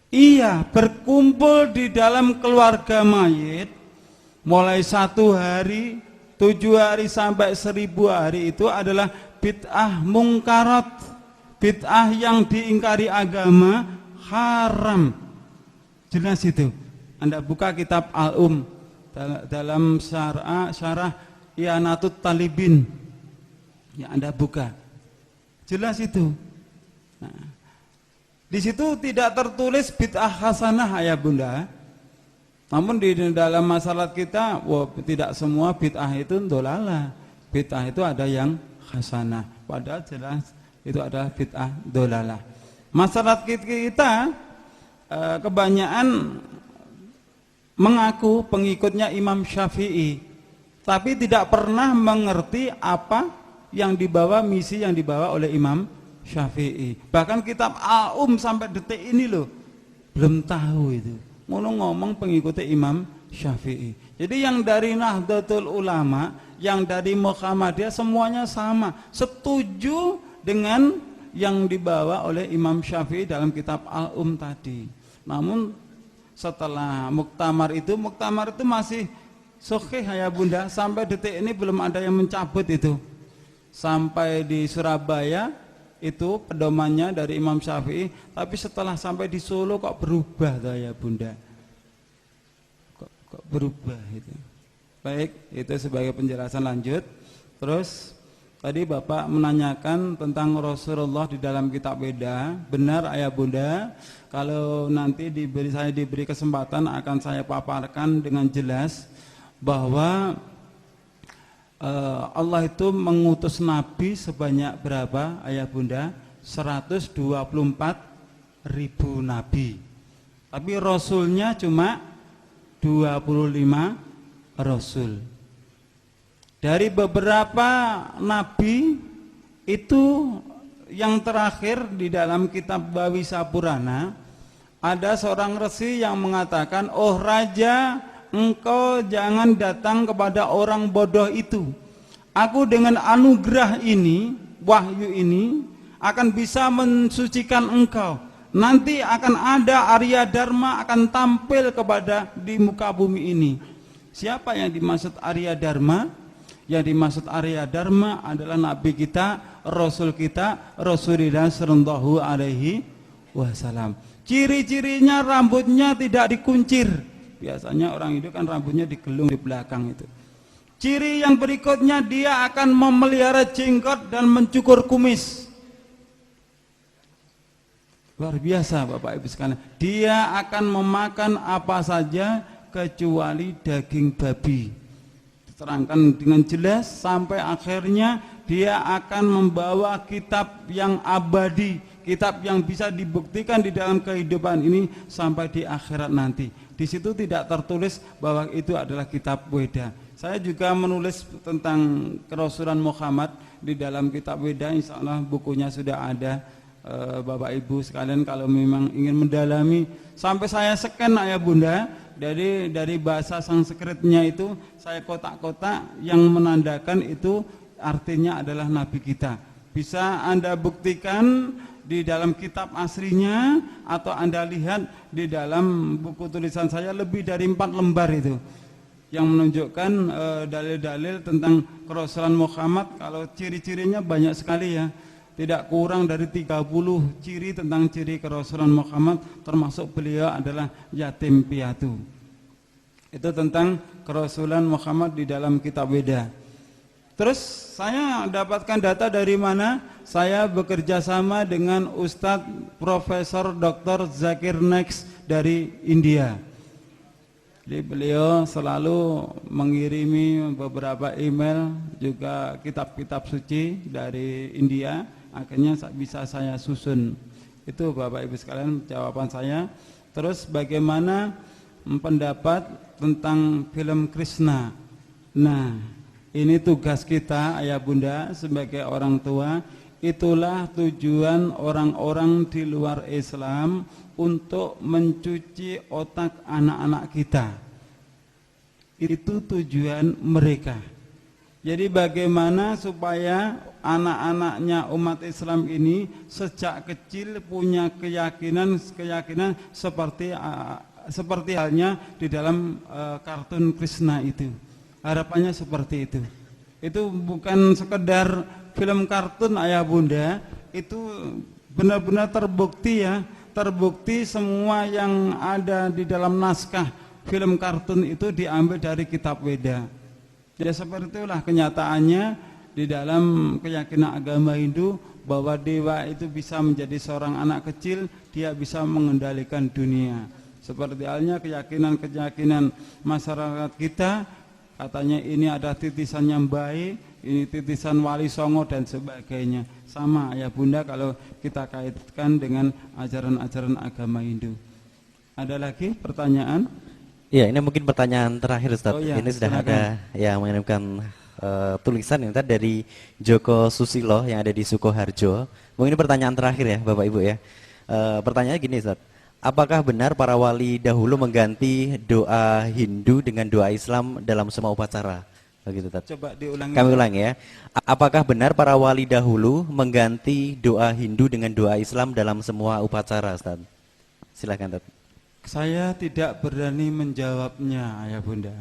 Iya, berkumpul di dalam keluarga mayit mulai 1 hari, 7 hari sampai 1000 hari itu adalah bid'ah mungkarat, bid'ah yang diingkari agama, haram. Jelas itu. Anda buka kitab Al-Um dalam syarah Ianatut Talibin. Ya, Anda buka. Jelas itu. Nah, di situ tidak tertulis bid'ah hasanah ya Bunda. Namun di dalam masalah kita, tidak semua bid'ah itu dolalah. Bid'ah itu ada yang hasanah. Padahal jelas itu adalah bid'ah dolalah. Masyarakat kita kebanyakan mengaku pengikutnya Imam Syafi'i, tapi tidak pernah mengerti apa yang dibawa, misi yang dibawa oleh Imam Syafi'i. Bahkan kitab sampai detik ini loh belum tahu itu. Ngomong pengikutnya Imam Syafi'i. Jadi yang dari Nahdlatul Ulama, yang dari Muhammadiyah semuanya sama, setuju dengan yang dibawa oleh Imam Syafi'i dalam kitab tadi. Namun setelah muktamar itu masih sahih ya Bunda, sampai detik ini belum ada yang mencabut itu. Sampai di Surabaya itu pedomannya dari Imam Syafi'i, tapi setelah sampai di Solo kok berubah ya Bunda, kok berubah itu. Baik, itu sebagai penjelasan lanjut. Terus tadi Bapak menanyakan tentang Rasulullah di dalam kitab Weda. Benar ayah Bunda, kalau nanti saya diberi kesempatan akan saya paparkan dengan jelas bahwa Allah itu mengutus Nabi sebanyak berapa ayah Bunda? 124.000 Nabi. Tapi Rasulnya cuma 25 Rasul. Dari beberapa Nabi itu yang terakhir di dalam kitab Bawisa Purana, ada seorang resi yang mengatakan, oh Raja, engkau jangan datang kepada orang bodoh itu. Aku dengan anugerah ini, wahyu ini, akan bisa mensucikan engkau. Nanti akan ada Arya Dharma akan tampil di muka bumi ini. Siapa yang dimaksud Arya Dharma? Yang dimaksud Arya Dharma adalah Nabi kita, Rasul kita, Rasulullah Sallallahu Alaihi Wasallam. Ciri-cirinya rambutnya tidak dikuncir. Biasanya orang itu kan rambutnya digelung di belakang itu. Ciri yang berikutnya, dia akan memelihara jenggot dan mencukur kumis. Luar biasa Bapak Ibu sekalian. Dia akan memakan apa saja kecuali daging babi. Diterangkan dengan jelas sampai akhirnya dia akan membawa kitab yang abadi, kitab yang bisa dibuktikan di dalam kehidupan ini sampai di akhirat nanti. Di situ tidak tertulis bahwa itu adalah kitab Weda. Saya juga menulis tentang kerasulan Muhammad di dalam kitab Weda. Insya Allah bukunya sudah ada. Bapak Ibu sekalian kalau memang ingin mendalami, sampai saya scan ayah Bunda, dari bahasa Sanskritnya itu saya kotak-kotak yang menandakan itu artinya adalah Nabi kita. Bisa Anda buktikan di dalam kitab aslinya, atau Anda lihat di dalam buku tulisan saya lebih dari 4 lembar itu yang menunjukkan dalil-dalil tentang kerasulan Muhammad. Kalau ciri-cirinya banyak sekali ya, tidak kurang dari 30 ciri tentang ciri kerasulan Muhammad, termasuk beliau adalah yatim piatu. Itu tentang kerasulan Muhammad di dalam kitab Weda. Terus saya dapatkan data dari mana? Saya bekerja sama dengan Ustadz Profesor Dr. Zakir Naik dari India. Jadi beliau selalu mengirimi beberapa email, juga kitab-kitab suci dari India. Akhirnya bisa saya susun. Itu Bapak Ibu sekalian jawaban saya. Terus bagaimana pendapat tentang film Krishna? Nah, ini tugas kita ayah Bunda sebagai orang tua. Itulah tujuan orang-orang di luar Islam untuk mencuci otak anak-anak kita. Itu tujuan mereka. Jadi bagaimana supaya anak-anaknya umat Islam ini sejak kecil punya keyakinan seperti halnya di dalam kartun Krishna itu. Harapannya seperti itu. Itu bukan sekedar film kartun ayah Bunda, itu benar-benar terbukti ya, terbukti semua yang ada di dalam naskah film kartun itu diambil dari kitab Weda. Jadi seperti itulah kenyataannya di dalam keyakinan agama Hindu, bahwa dewa itu bisa menjadi seorang anak kecil, dia bisa mengendalikan dunia. Seperti halnya keyakinan-keyakinan masyarakat kita, katanya ini ada titisan yang baik, ini titisan Wali Songo dan sebagainya. Sama ayah bunda kalau kita kaitkan dengan ajaran-ajaran agama Hindu. Ada lagi pertanyaan? Iya, ini mungkin pertanyaan terakhir Ustaz. Oh, iya, ini sudah silakan. ada yang mengirimkan tulisan ini tadi dari Joko Susilo yang ada di Sukoharjo. Mungkin ini pertanyaan terakhir ya Bapak Ibu ya. Pertanyaannya gini Ustaz. Apakah benar para wali dahulu mengganti doa Hindu dengan doa Islam dalam semua upacara? Begitu Ustaz. Coba diulangi. Kami ulangi ya. Apakah benar para wali dahulu mengganti doa Hindu dengan doa Islam dalam semua upacara Ustaz? Silakan Ustaz. Saya tidak berani menjawabnya, ayah bunda.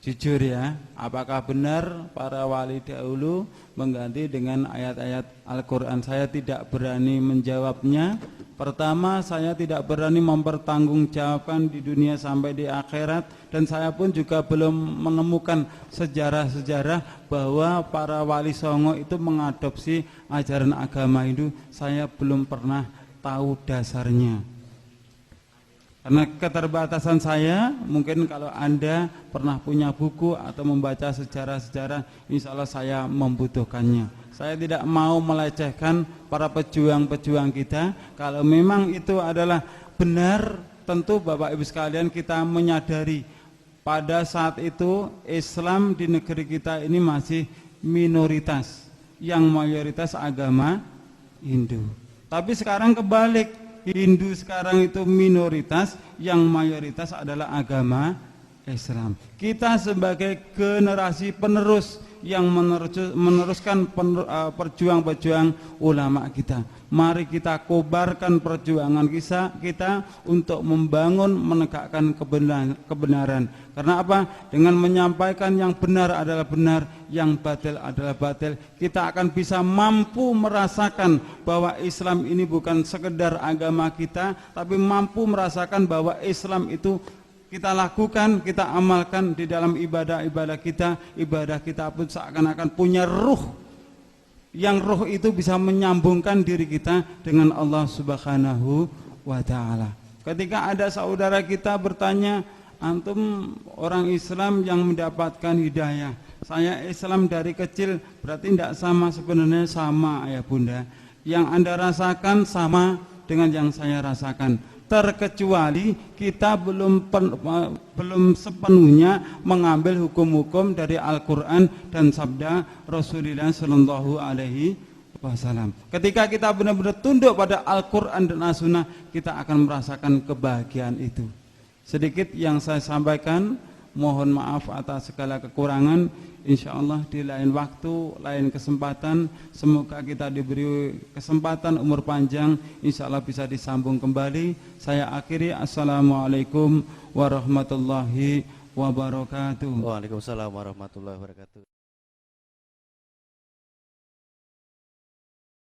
Jujur ya, apakah benar para wali dahulu mengganti dengan ayat-ayat Al-Quran? Saya tidak berani menjawabnya. Pertama, saya tidak berani mempertanggungjawabkan di dunia sampai di akhirat. Dan saya pun juga belum menemukan sejarah-sejarah bahwa para wali songo itu mengadopsi ajaran agama Hindu. Saya belum pernah tahu dasarnya. Karena keterbatasan saya, mungkin kalau Anda pernah punya buku atau membaca sejarah-sejarah, insya Allah saya membutuhkannya. Saya tidak mau melecehkan para pejuang-pejuang kita. Kalau memang itu adalah benar, tentu Bapak Ibu sekalian kita menyadari pada saat itu Islam di negeri kita ini masih minoritas, yang mayoritas agama Hindu. Tapi sekarang kebalik. Hindu sekarang itu minoritas, yang mayoritas adalah agama Islam. Kita sebagai generasi penerus yang meneruskan perjuang-perjuang ulama kita, mari kita kobarkan perjuangan kita untuk membangun, menegakkan kebenaran. Karena apa? Dengan menyampaikan yang benar adalah benar, yang batil adalah batil, kita akan bisa mampu merasakan bahwa Islam ini bukan sekedar agama kita, tapi mampu merasakan bahwa Islam itu kita lakukan, kita amalkan di dalam ibadah-ibadah kita. Ibadah kita pun seakan-akan punya ruh, yang ruh itu bisa menyambungkan diri kita dengan Allah Subhanahu wa ta'ala. Ketika ada saudara kita bertanya, antum orang Islam yang mendapatkan hidayah, saya Islam dari kecil, berarti tidak sama? Sebenarnya sama ayah bunda. Yang Anda rasakan sama dengan yang saya rasakan, terkecuali kita belum sepenuhnya mengambil hukum-hukum dari Al-Quran dan sabda Rasulullah Sallallahu Alaihi Wasallam. Ketika kita benar-benar tunduk pada Al-Quran dan As-Sunnah, kita akan merasakan kebahagiaan itu. Sedikit yang saya sampaikan, mohon maaf atas segala kekurangan. Insya Allah di lain waktu, lain kesempatan, semoga kita diberi kesempatan umur panjang, insya Allah bisa disambung kembali. Saya akhiri, assalamualaikum warahmatullahi wabarakatuh. Waalaikumsalam warahmatullahi wabarakatuh.